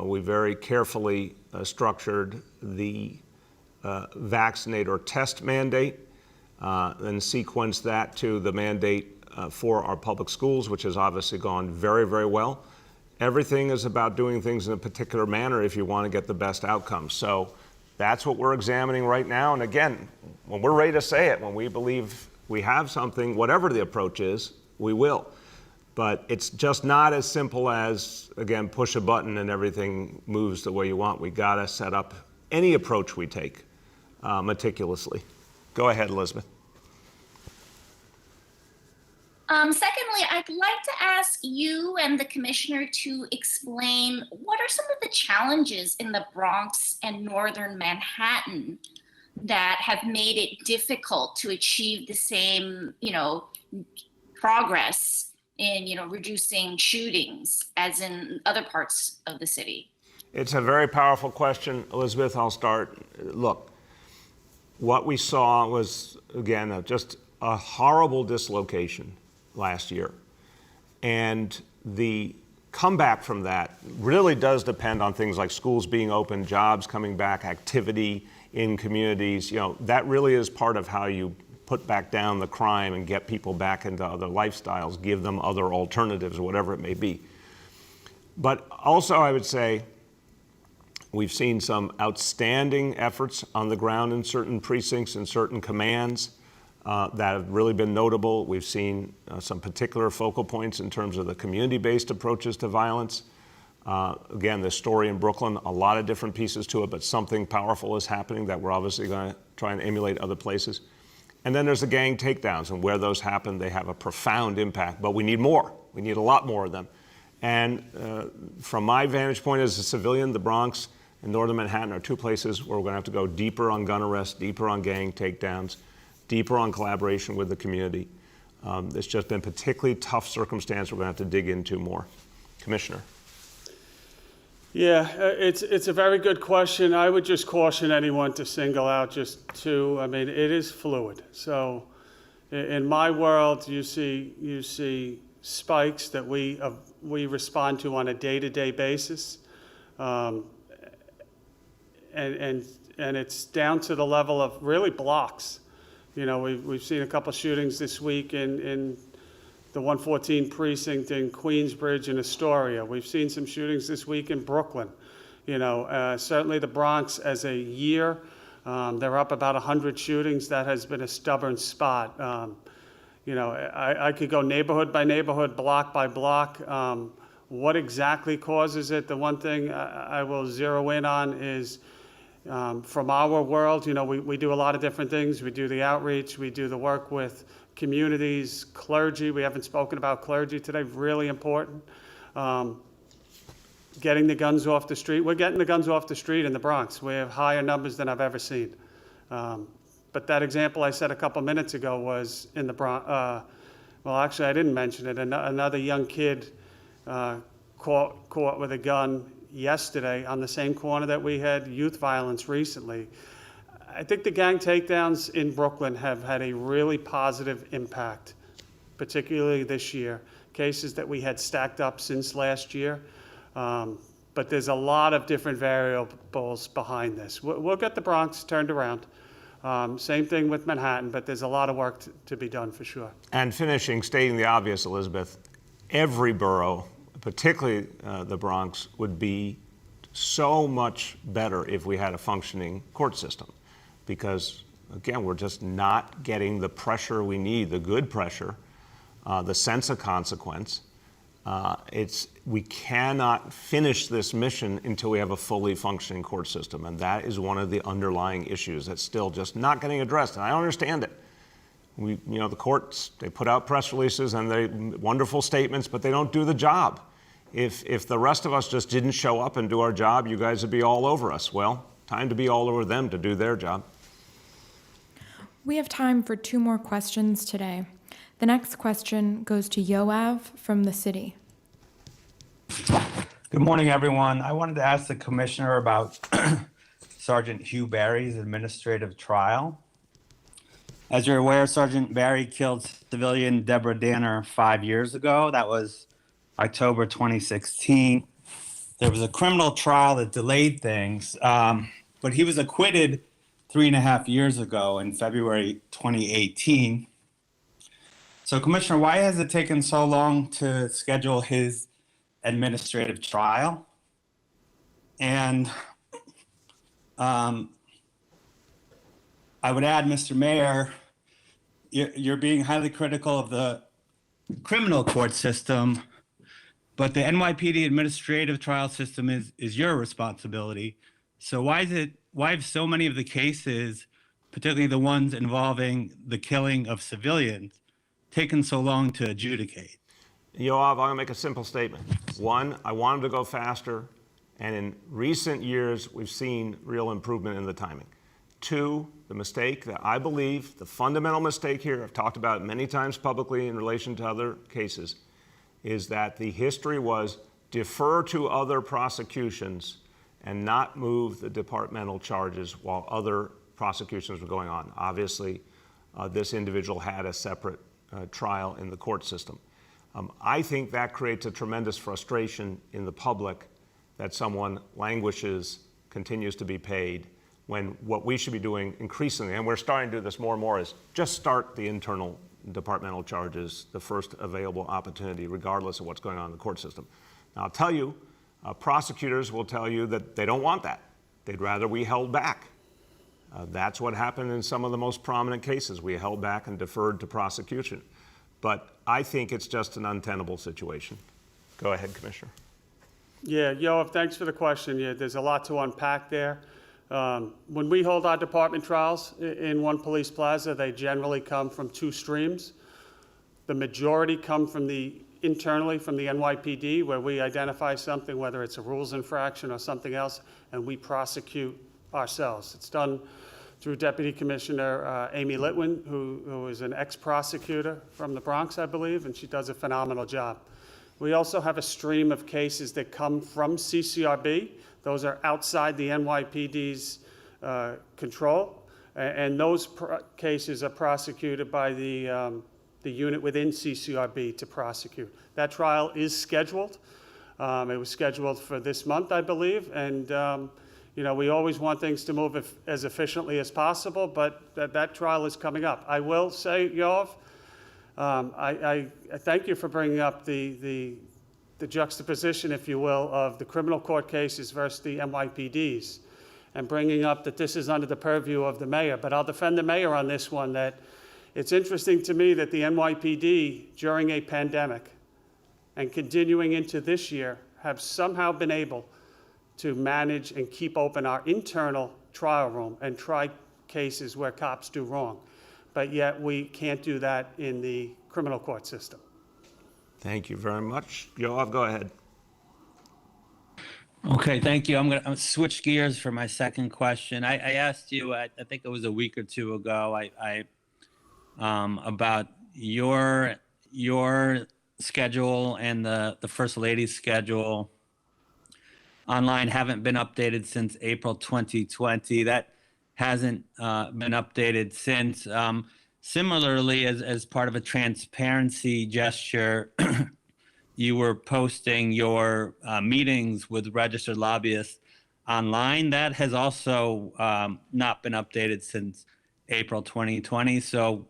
We very carefully structured the vaccinate or test mandate, then sequenced that to the mandate for our public schools, which has obviously gone very, very well. Everything is about doing things in a particular manner if you want to get the best outcomes. So that's what we're examining right now. And again, when we're ready to say it, when we believe we have something, whatever the approach is, we will. But it's just not as simple as, again, push a button and everything moves the way you want. We got to set up any approach we take meticulously. Go ahead, Elizabeth. Secondly, I'd like to ask you and the commissioner to explain what are some of the challenges in the Bronx and northern Manhattan that have made it difficult to achieve the same, progress in, reducing shootings as in other parts of the city? It's a very powerful question, Elizabeth. I'll start. Look, what we saw was, again, just a horrible dislocation last year. And the comeback from that really does depend on things like schools being open, jobs coming back, activity in communities. That really is part of how you put back down the crime and get people back into other lifestyles, give them other alternatives, whatever it may be. But also, I would say, we've seen some outstanding efforts on the ground in certain precincts and certain commands that have really been notable. We've seen some particular focal points in terms of the community-based approaches to violence. Again, this story in Brooklyn, a lot of different pieces to it, but something powerful is happening that we're obviously going to try and emulate other places. And then there's the gang takedowns, and where those happen, they have a profound impact, but we need more. We need a lot more of them. And from my vantage point as a civilian, the Bronx and northern Manhattan are two places where we're going to have to go deeper on gun arrests, deeper on gang takedowns, deeper on collaboration with the community. It's just been a particularly tough circumstance we're going to have to dig into more. Commissioner. Yeah, it's a very good question. I would just caution anyone to single out just two. I mean, it is fluid. So in my world, you see spikes that we respond to on a day-to-day basis. And it's down to the level of really blocks. You know, we've seen a couple shootings this week in the 114 precinct in Queensbridge and Astoria. We've seen some shootings this week in Brooklyn. You know, certainly the Bronx as a year, they're up about 100 shootings. That has been a stubborn spot. You know, I could go neighborhood by neighborhood, block by block. What exactly causes it? The one thing I will zero in on is from our world, you know, we do a lot of different things. We do the outreach, we do the work with communities, clergy. We haven't spoken about clergy today, really important. Getting the guns off the street. We're getting the guns off the street in the Bronx. We have higher numbers than I've ever seen. But that example I said a couple minutes ago was in the Bronx. Well, actually, I didn't mention it. Another young kid caught with a gun yesterday on the same corner that we had youth violence recently. I think the gang takedowns in Brooklyn have had a really positive impact, particularly this year. Cases that we had stacked up since last year. But there's a lot of different variables behind this. We'll get the Bronx turned around. Same thing with Manhattan, but there's a lot of work to be done for sure. And finishing, stating the obvious, Elizabeth, every borough, particularly the Bronx, would be so much better if we had a functioning court system. Because, again, we're just not getting the pressure we need, the good pressure, the sense of consequence. We cannot finish this mission until we have a fully functioning court system, and that is one of the underlying issues that's still just not getting addressed, and I understand it. The courts, they put out press releases and they wonderful statements, but they don't do the job. If the rest of us just didn't show up and do our job, you guys would be all over us. Well, time to be all over them to do their job. We have time for 2 more questions today. The next question goes to Yoav from the city. Good morning, everyone. I wanted to ask the commissioner about Sergeant Hugh Barry's administrative trial. As you're aware, Sergeant Barry killed civilian Deborah Danner 5 years ago. That was October 2016. There was a criminal trial that delayed things, but he was acquitted 3.5 years ago in February 2018. So, Commissioner, why has it taken so long to schedule his administrative trial? And I would add, Mr. Mayor, you're being highly critical of the criminal court system, but the NYPD administrative trial system is your responsibility. So why have so many of the cases, particularly the ones involving the killing of civilians, taken so long to adjudicate? Yoav, I'm going to make a simple statement. One, I want them to go faster, and in recent years, we've seen real improvement in the timing. 2, the mistake that I believe, the fundamental mistake here, I've talked about it many times publicly in relation to other cases, is that the history was defer to other prosecutions and not move the departmental charges while other prosecutions were going on. Obviously, this individual had a separate trial in the court system. I think that creates a tremendous frustration in the public that someone languishes, continues to be paid, when what we should be doing increasingly, and we're starting to do this more and more, is just start the internal departmental charges the first available opportunity, regardless of what's going on in the court system. Now, I'll tell you, prosecutors will tell you that they don't want that. They'd rather we held back. That's what happened in some of the most prominent cases. We held back and deferred to prosecution. But I think it's just an untenable situation. Go ahead, Commissioner. Yeah, Yoav, thanks for the question. Yeah, there's a lot to unpack there. When we hold our department trials in one police plaza, they generally come from 2 streams. The majority come from internally from the NYPD, where we identify something, whether it's a rules infraction or something else, and we prosecute ourselves. It's done through Deputy Commissioner Amy Litwin, who is an ex-prosecutor from the Bronx, I believe, and she does a phenomenal job. We also have a stream of cases that come from CCRB. Those are outside the NYPD's control, and those cases are prosecuted by the unit within CCRB to prosecute. That trial is scheduled. It was scheduled for this month, I believe, and you know, we always want things to move as efficiently as possible, but that trial is coming up. I will say, Yoav, I thank you for bringing up the juxtaposition, if you will, of the criminal court cases versus the NYPDs, and bringing up that this is under the purview of the mayor. But I'll defend the mayor on this one, that it's interesting to me that the NYPD, during a pandemic and continuing into this year, have somehow been able to manage and keep open our internal trial room and try cases where cops do wrong. But yet we can't do that in the criminal court system. Thank you very much. Yoav, go ahead. Okay, thank you. I'm gonna switch gears for my second question. I asked you, I think it was a week or two ago, about your schedule and the First Lady's schedule. Online haven't been updated since April 2020. That hasn't been updated since. Similarly, as part of a transparency gesture, you were posting your meetings with registered lobbyists online. That has also not been updated since April 2020. So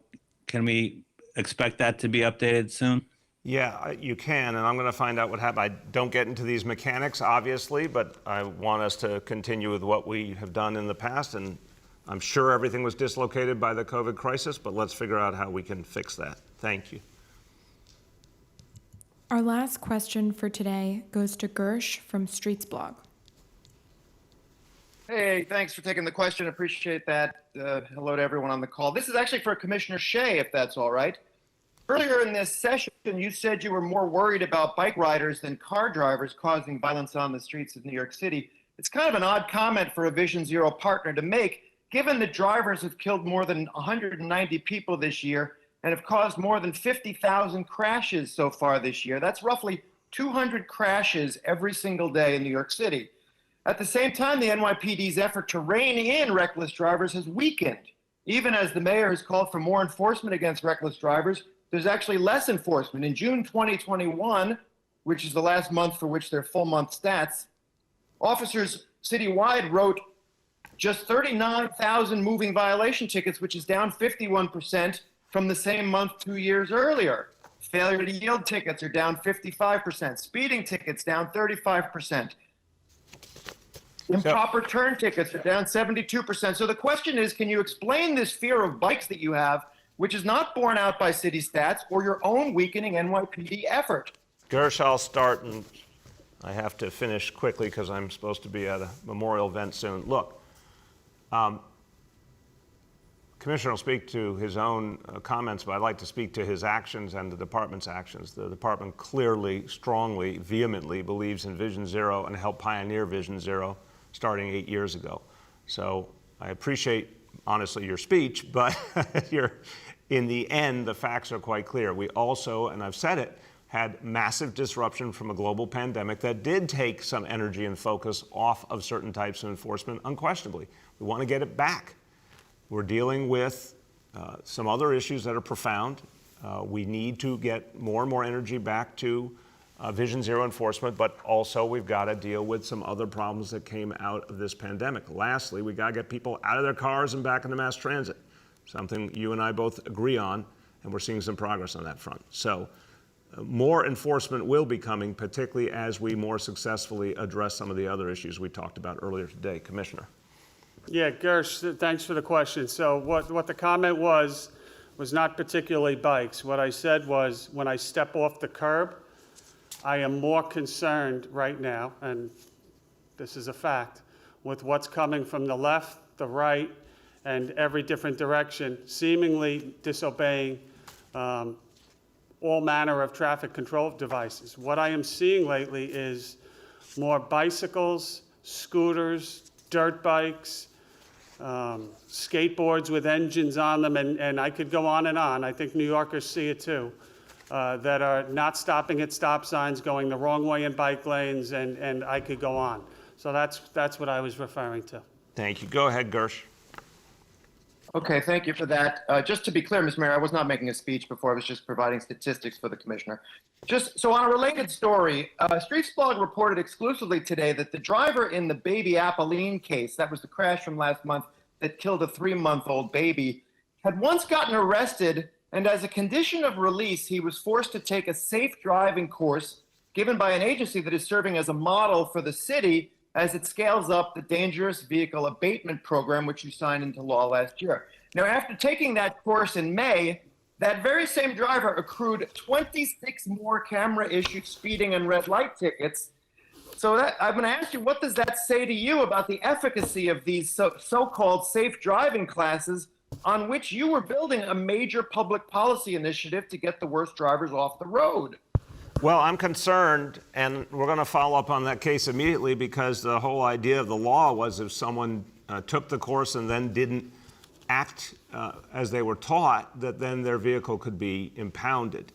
can we expect that to be updated soon? Yeah, you can, and I'm going to find out what happened. I don't get into these mechanics, obviously, but I want us to continue with what we have done in the past, and I'm sure everything was dislocated by the COVID crisis, but let's figure out how we can fix that. Thank you. Our last question for today goes to Gersh from Streets Blog. Hey, thanks for taking the question. Appreciate that. Hello to everyone on the call. This is actually for Commissioner Shea, if that's all right. Earlier in this session, you said you were more worried about bike riders than car drivers causing violence on the streets of New York City. It's kind of an odd comment for a Vision Zero partner to make, given that drivers have killed more than 190 people this year and have caused more than 50,000 crashes so far this year. That's roughly 200 crashes every single day in New York City. At the same time, the NYPD's effort to rein in reckless drivers has weakened. Even as the mayor has called for more enforcement against reckless drivers, there's actually less enforcement. In June 2021, which is the last month for which they're full month stats, officers citywide wrote just 39,000 moving violation tickets, which is down 51% from the same month 2 years earlier. Failure to yield tickets are down 55%. Speeding tickets down 35%. Improper turn tickets are down 72%. So the question is, can you explain this fear of bikes that you have, which is not borne out by city stats or your own weakening NYPD effort? Gersh, I'll start, and I have to finish quickly because I'm supposed to be at a memorial event soon. Look, Commissioner will speak to his own comments, but I'd like to speak to his actions and the department's actions. The department clearly, strongly, vehemently believes in Vision Zero and helped pioneer Vision Zero starting 8 years ago. So I appreciate, honestly, your speech, but in the end, the facts are quite clear. We also, and I've said it, had massive disruption from a global pandemic that did take some energy and focus off of certain types of enforcement, unquestionably. We want to get it back. We're dealing with some other issues that are profound. We need to get more and more energy back to Vision Zero enforcement, but also we've got to deal with some other problems that came out of this pandemic. Lastly, we got to get people out of their cars and back into mass transit, something you and I both agree on, and we're seeing some progress on that front. So more enforcement will be coming, particularly as we more successfully address some of the other issues we talked about earlier today. Commissioner. Yeah, Gersh, thanks for the question. So what the comment was not particularly bikes. What I said was, when I step off the curb, I am more concerned right now, and this is a fact, with what's coming from the left, the right, and every different direction, seemingly disobeying all manner of traffic control devices. What I am seeing lately is more bicycles, scooters, dirt bikes, skateboards with engines on them, and I could go on and on. I think New Yorkers see it too. that are not stopping at stop signs, going the wrong way in bike lanes, and I could go on. So that's what I was referring to. Thank you. Go ahead, Gersh. Okay, thank you for that. Just to be clear, Ms. Mayor, I was not making a speech before. I was just providing statistics for the commissioner. Just so on a related story, Streetsblog reported exclusively today that the driver in the baby Apolline case, that was the crash from last month that killed a 3-month-old baby, had once gotten arrested, and as a condition of release, he was forced to take a safe driving course given by an agency that is serving as a model for the city as it scales up the dangerous vehicle abatement program, which you signed into law last year. Now, after taking that course in May, that very same driver accrued 26 more camera-issued speeding and red light tickets. So I'm going to ask you, what does that say to you about the efficacy of these so-called safe driving classes on which you were building a major public policy initiative to get the worst drivers off the road? Well, I'm concerned, and we're going to follow up on that case immediately, because the whole idea of the law was if someone took the course and then didn't act as they were taught, that then their vehicle could be impounded.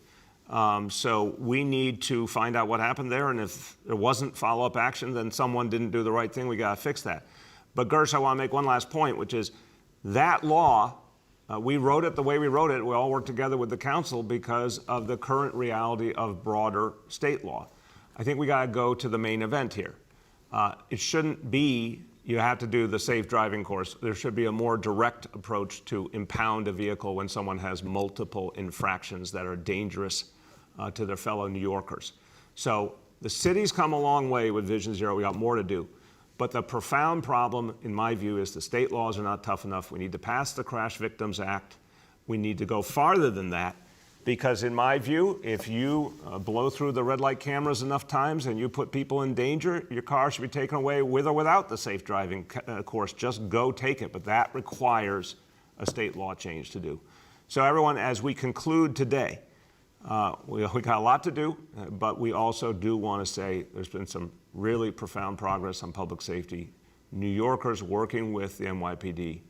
So we need to find out what happened there, and if there wasn't follow-up action, then someone didn't do the right thing. We got to fix that. But Gersh, I want to make one last point, which is that law, we wrote it the way we wrote it. We all worked together with the council because of the current reality of broader state law. I think we got to go to the main event here. It shouldn't be you have to do the safe driving course. There should be a more direct approach to impound a vehicle when someone has multiple infractions that are dangerous to their fellow New Yorkers. So the city's come a long way with Vision Zero. We got more to do. But the profound problem, in my view, is the state laws are not tough enough. We need to pass the Crash Victims Act. We need to go farther than that, because in my view, if you blow through the red light cameras enough times and you put people in danger, your car should be taken away with or without the safe driving course. Just go take it. But that requires a state law change to do. So everyone, as we conclude today, we got a lot to do, but we also do want to say there's been some really profound progress on public safety. New Yorkers working with the NYPD.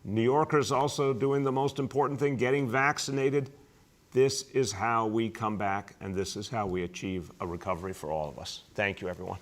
New Yorkers also doing the most important thing, getting vaccinated. This is how we come back, and this is how we achieve a recovery for all of us. Thank you, everyone.